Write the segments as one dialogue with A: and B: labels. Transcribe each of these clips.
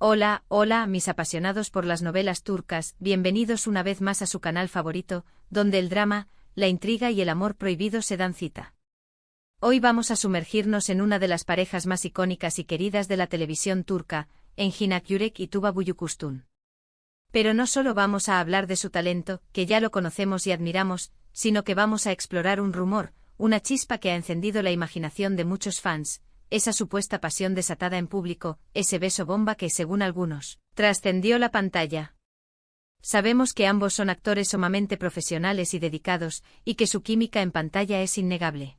A: Hola, hola, mis apasionados por las novelas turcas, bienvenidos una vez más a su canal favorito, donde el drama, la intriga y el amor prohibido se dan cita. Hoy vamos a sumergirnos en una de las parejas más icónicas y queridas de la televisión turca, Engin Yürek y Tuba Büyüküstün. Pero no solo vamos a hablar de su talento, que ya lo conocemos y admiramos, sino que vamos a explorar un rumor, una chispa que ha encendido la imaginación de muchos fans, esa supuesta pasión desatada en público, ese beso bomba que, según algunos, trascendió la pantalla. Sabemos que ambos son actores sumamente profesionales y dedicados, y que su química en pantalla es innegable.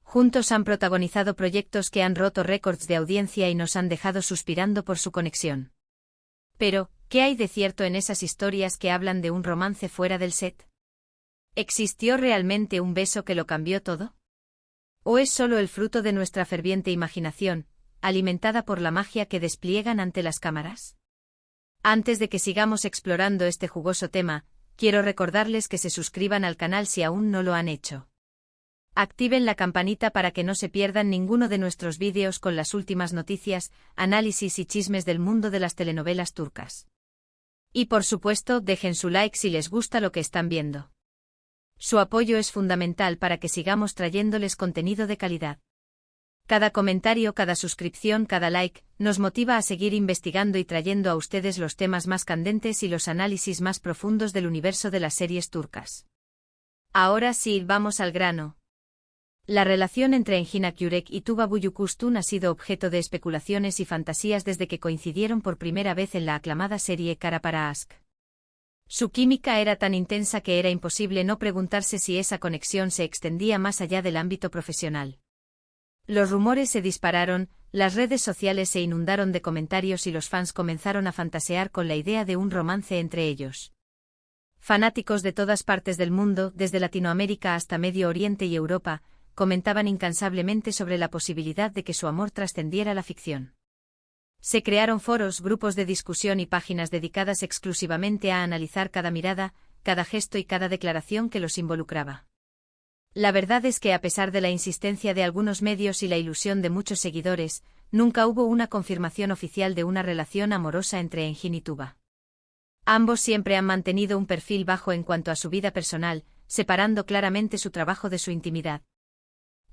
A: Juntos han protagonizado proyectos que han roto récords de audiencia y nos han dejado suspirando por su conexión. Pero, ¿qué hay de cierto en esas historias que hablan de un romance fuera del set? ¿Existió realmente un beso que lo cambió todo? ¿O es solo el fruto de nuestra ferviente imaginación, alimentada por la magia que despliegan ante las cámaras? Antes de que sigamos explorando este jugoso tema, quiero recordarles que se suscriban al canal si aún no lo han hecho. Activen la campanita para que no se pierdan ninguno de nuestros vídeos con las últimas noticias, análisis y chismes del mundo de las telenovelas turcas. Y por supuesto, dejen su like si les gusta lo que están viendo. Su apoyo es fundamental para que sigamos trayéndoles contenido de calidad. Cada comentario, cada suscripción, cada like, nos motiva a seguir investigando y trayendo a ustedes los temas más candentes y los análisis más profundos del universo de las series turcas. Ahora sí, vamos al grano. La relación entre Engin Yürek y Tuba Büyüküstün ha sido objeto de especulaciones y fantasías desde que coincidieron por primera vez en la aclamada serie Kara Para Aşk. Su química era tan intensa que era imposible no preguntarse si esa conexión se extendía más allá del ámbito profesional. Los rumores se dispararon, las redes sociales se inundaron de comentarios y los fans comenzaron a fantasear con la idea de un romance entre ellos. Fanáticos de todas partes del mundo, desde Latinoamérica hasta Medio Oriente y Europa, comentaban incansablemente sobre la posibilidad de que su amor trascendiera la ficción. Se crearon foros, grupos de discusión y páginas dedicadas exclusivamente a analizar cada mirada, cada gesto y cada declaración que los involucraba. La verdad es que a pesar de la insistencia de algunos medios y la ilusión de muchos seguidores, nunca hubo una confirmación oficial de una relación amorosa entre Engin y Tuba. Ambos siempre han mantenido un perfil bajo en cuanto a su vida personal, separando claramente su trabajo de su intimidad.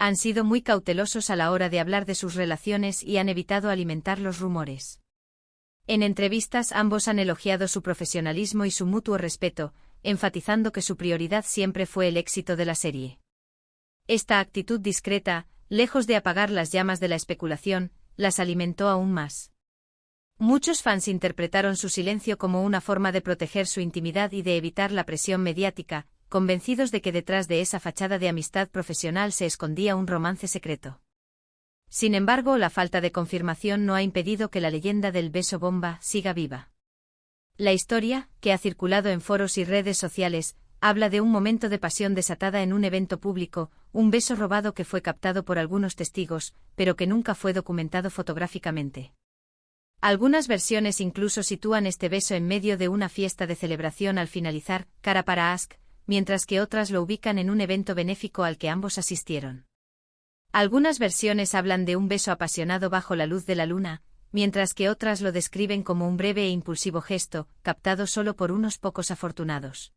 A: Han sido muy cautelosos a la hora de hablar de sus relaciones y han evitado alimentar los rumores. En entrevistas ambos han elogiado su profesionalismo y su mutuo respeto, enfatizando que su prioridad siempre fue el éxito de la serie. Esta actitud discreta, lejos de apagar las llamas de la especulación, las alimentó aún más. Muchos fans interpretaron su silencio como una forma de proteger su intimidad y de evitar la presión mediática, convencidos de que detrás de esa fachada de amistad profesional se escondía un romance secreto. Sin embargo, la falta de confirmación no ha impedido que la leyenda del beso bomba siga viva. La historia, que ha circulado en foros y redes sociales, habla de un momento de pasión desatada en un evento público, un beso robado que fue captado por algunos testigos, pero que nunca fue documentado fotográficamente. Algunas versiones incluso sitúan este beso en medio de una fiesta de celebración al finalizar Kara Para Aşk, mientras que otras lo ubican en un evento benéfico al que ambos asistieron. Algunas versiones hablan de un beso apasionado bajo la luz de la luna, mientras que otras lo describen como un breve e impulsivo gesto, captado solo por unos pocos afortunados.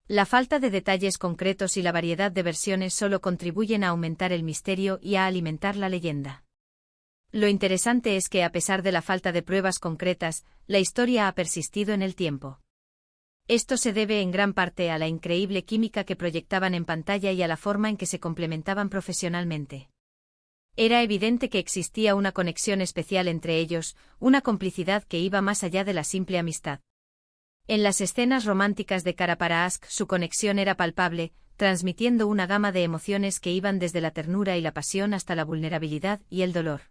A: La falta de detalles concretos y la variedad de versiones solo contribuyen a aumentar el misterio y a alimentar la leyenda. Lo interesante es que a pesar de la falta de pruebas concretas, la historia ha persistido en el tiempo. Esto se debe en gran parte a la increíble química que proyectaban en pantalla y a la forma en que se complementaban profesionalmente. Era evidente que existía una conexión especial entre ellos, una complicidad que iba más allá de la simple amistad. En las escenas románticas de Kara Para Aşk su conexión era palpable, transmitiendo una gama de emociones que iban desde la ternura y la pasión hasta la vulnerabilidad y el dolor.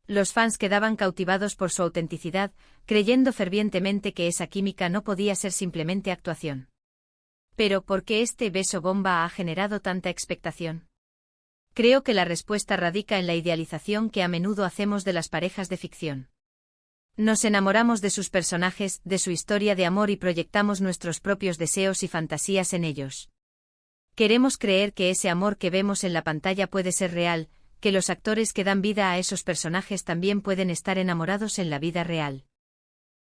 A: Los fans quedaban cautivados por su autenticidad, creyendo fervientemente que esa química no podía ser simplemente actuación. Pero, ¿por qué este beso bomba ha generado tanta expectación? Creo que la respuesta radica en la idealización que a menudo hacemos de las parejas de ficción. Nos enamoramos de sus personajes, de su historia de amor y proyectamos nuestros propios deseos y fantasías en ellos. Queremos creer que ese amor que vemos en la pantalla puede ser real, que los actores que dan vida a esos personajes también pueden estar enamorados en la vida real.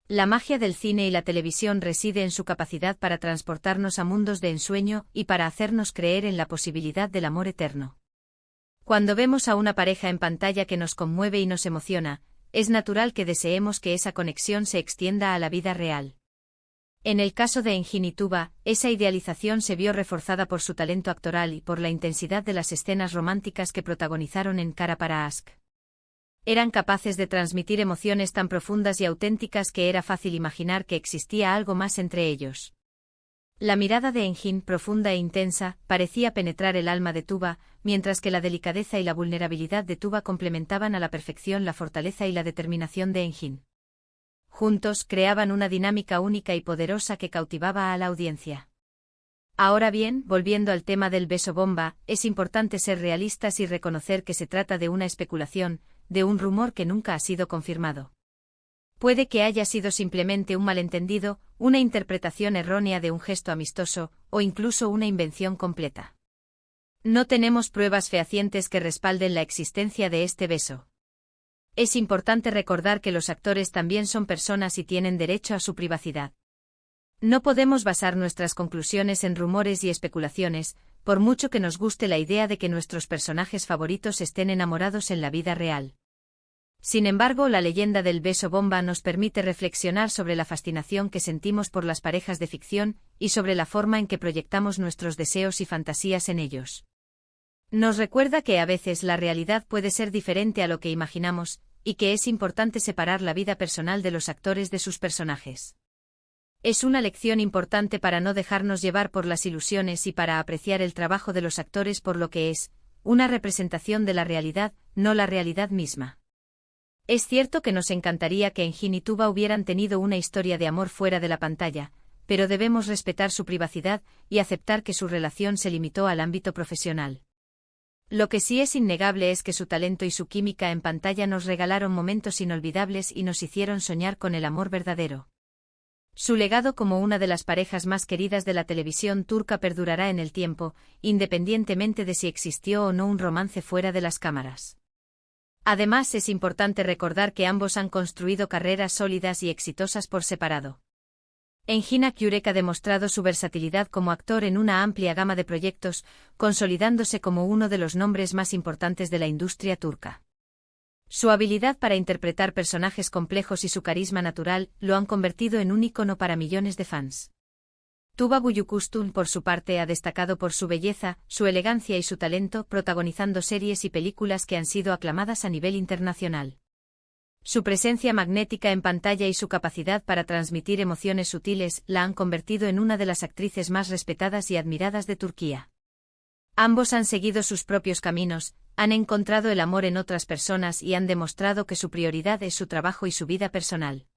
A: La magia del cine y la televisión reside en su capacidad para transportarnos a mundos de ensueño y para hacernos creer en la posibilidad del amor eterno. Cuando vemos a una pareja en pantalla que nos conmueve y nos emociona, es natural que deseemos que esa conexión se extienda a la vida real. En el caso de Engin y Tuba, esa idealización se vio reforzada por su talento actoral y por la intensidad de las escenas románticas que protagonizaron en Cara para Ask. Eran capaces de transmitir emociones tan profundas y auténticas que era fácil imaginar que existía algo más entre ellos. La mirada de Engin, profunda e intensa, parecía penetrar el alma de Tuba, mientras que la delicadeza y la vulnerabilidad de Tuba complementaban a la perfección la fortaleza y la determinación de Engin. Juntos creaban una dinámica única y poderosa que cautivaba a la audiencia. Ahora bien, volviendo al tema del beso bomba, es importante ser realistas y reconocer que se trata de una especulación, de un rumor que nunca ha sido confirmado. Puede que haya sido simplemente un malentendido, una interpretación errónea de un gesto amistoso, o incluso una invención completa. No tenemos pruebas fehacientes que respalden la existencia de este beso. Es importante recordar que los actores también son personas y tienen derecho a su privacidad. No podemos basar nuestras conclusiones en rumores y especulaciones, por mucho que nos guste la idea de que nuestros personajes favoritos estén enamorados en la vida real. Sin embargo, la leyenda del beso bomba nos permite reflexionar sobre la fascinación que sentimos por las parejas de ficción y sobre la forma en que proyectamos nuestros deseos y fantasías en ellos. Nos recuerda que a veces la realidad puede ser diferente a lo que imaginamos, y que es importante separar la vida personal de los actores de sus personajes. Es una lección importante para no dejarnos llevar por las ilusiones y para apreciar el trabajo de los actores por lo que es, una representación de la realidad, no la realidad misma. Es cierto que nos encantaría que Engin y Tuba hubieran tenido una historia de amor fuera de la pantalla, pero debemos respetar su privacidad y aceptar que su relación se limitó al ámbito profesional. Lo que sí es innegable es que su talento y su química en pantalla nos regalaron momentos inolvidables y nos hicieron soñar con el amor verdadero. Su legado como una de las parejas más queridas de la televisión turca perdurará en el tiempo, independientemente de si existió o no un romance fuera de las cámaras. Además, es importante recordar que ambos han construido carreras sólidas y exitosas por separado. Engin Akyurek ha demostrado su versatilidad como actor en una amplia gama de proyectos, consolidándose como uno de los nombres más importantes de la industria turca. Su habilidad para interpretar personajes complejos y su carisma natural lo han convertido en un ícono para millones de fans. Tuba Büyüküstün, por su parte, ha destacado por su belleza, su elegancia y su talento, protagonizando series y películas que han sido aclamadas a nivel internacional. Su presencia magnética en pantalla y su capacidad para transmitir emociones sutiles la han convertido en una de las actrices más respetadas y admiradas de Turquía. Ambos han seguido sus propios caminos, han encontrado el amor en otras personas y han demostrado que su prioridad es su trabajo y su vida personal.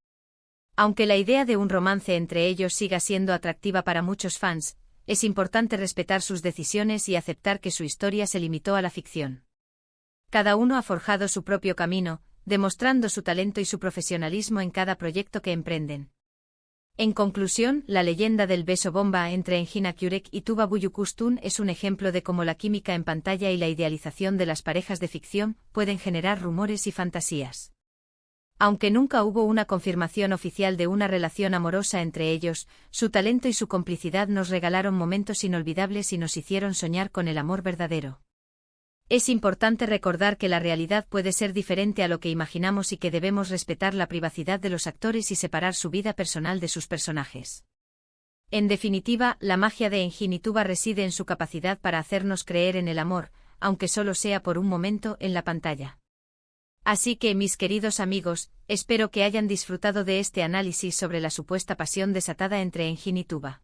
A: Aunque la idea de un romance entre ellos siga siendo atractiva para muchos fans, es importante respetar sus decisiones y aceptar que su historia se limitó a la ficción. Cada uno ha forjado su propio camino, demostrando su talento y su profesionalismo en cada proyecto que emprenden. En conclusión, la leyenda del beso bomba entre Engin Akyurek y Tuba Büyüküstün es un ejemplo de cómo la química en pantalla y la idealización de las parejas de ficción pueden generar rumores y fantasías. Aunque nunca hubo una confirmación oficial de una relación amorosa entre ellos, su talento y su complicidad nos regalaron momentos inolvidables y nos hicieron soñar con el amor verdadero. Es importante recordar que la realidad puede ser diferente a lo que imaginamos y que debemos respetar la privacidad de los actores y separar su vida personal de sus personajes. En definitiva, la magia de Engin y Tuba reside en su capacidad para hacernos creer en el amor, aunque solo sea por un momento en la pantalla. Así que, mis queridos amigos, espero que hayan disfrutado de este análisis sobre la supuesta pasión desatada entre Engin y Tuba.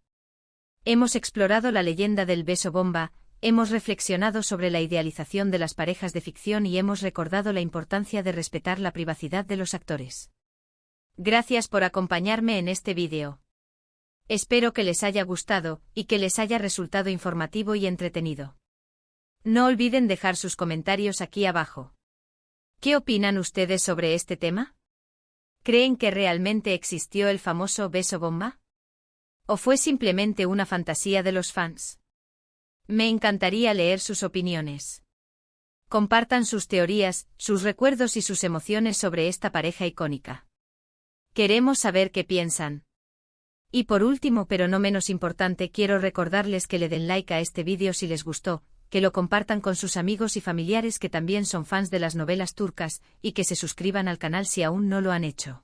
A: Hemos explorado la leyenda del beso bomba, hemos reflexionado sobre la idealización de las parejas de ficción y hemos recordado la importancia de respetar la privacidad de los actores. Gracias por acompañarme en este vídeo. Espero que les haya gustado y que les haya resultado informativo y entretenido. No olviden dejar sus comentarios aquí abajo. ¿Qué opinan ustedes sobre este tema? ¿Creen que realmente existió el famoso beso bomba? ¿O fue simplemente una fantasía de los fans? Me encantaría leer sus opiniones. Compartan sus teorías, sus recuerdos y sus emociones sobre esta pareja icónica. Queremos saber qué piensan. Y por último, pero no menos importante, quiero recordarles que le den like a este vídeo si les gustó, que lo compartan con sus amigos y familiares que también son fans de las novelas turcas, y que se suscriban al canal si aún no lo han hecho.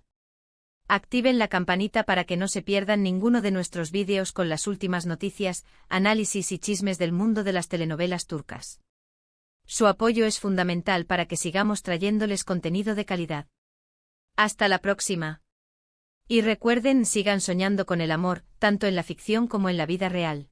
A: Activen la campanita para que no se pierdan ninguno de nuestros vídeos con las últimas noticias, análisis y chismes del mundo de las telenovelas turcas. Su apoyo es fundamental para que sigamos trayéndoles contenido de calidad. Hasta la próxima. Y recuerden, sigan soñando con el amor, tanto en la ficción como en la vida real.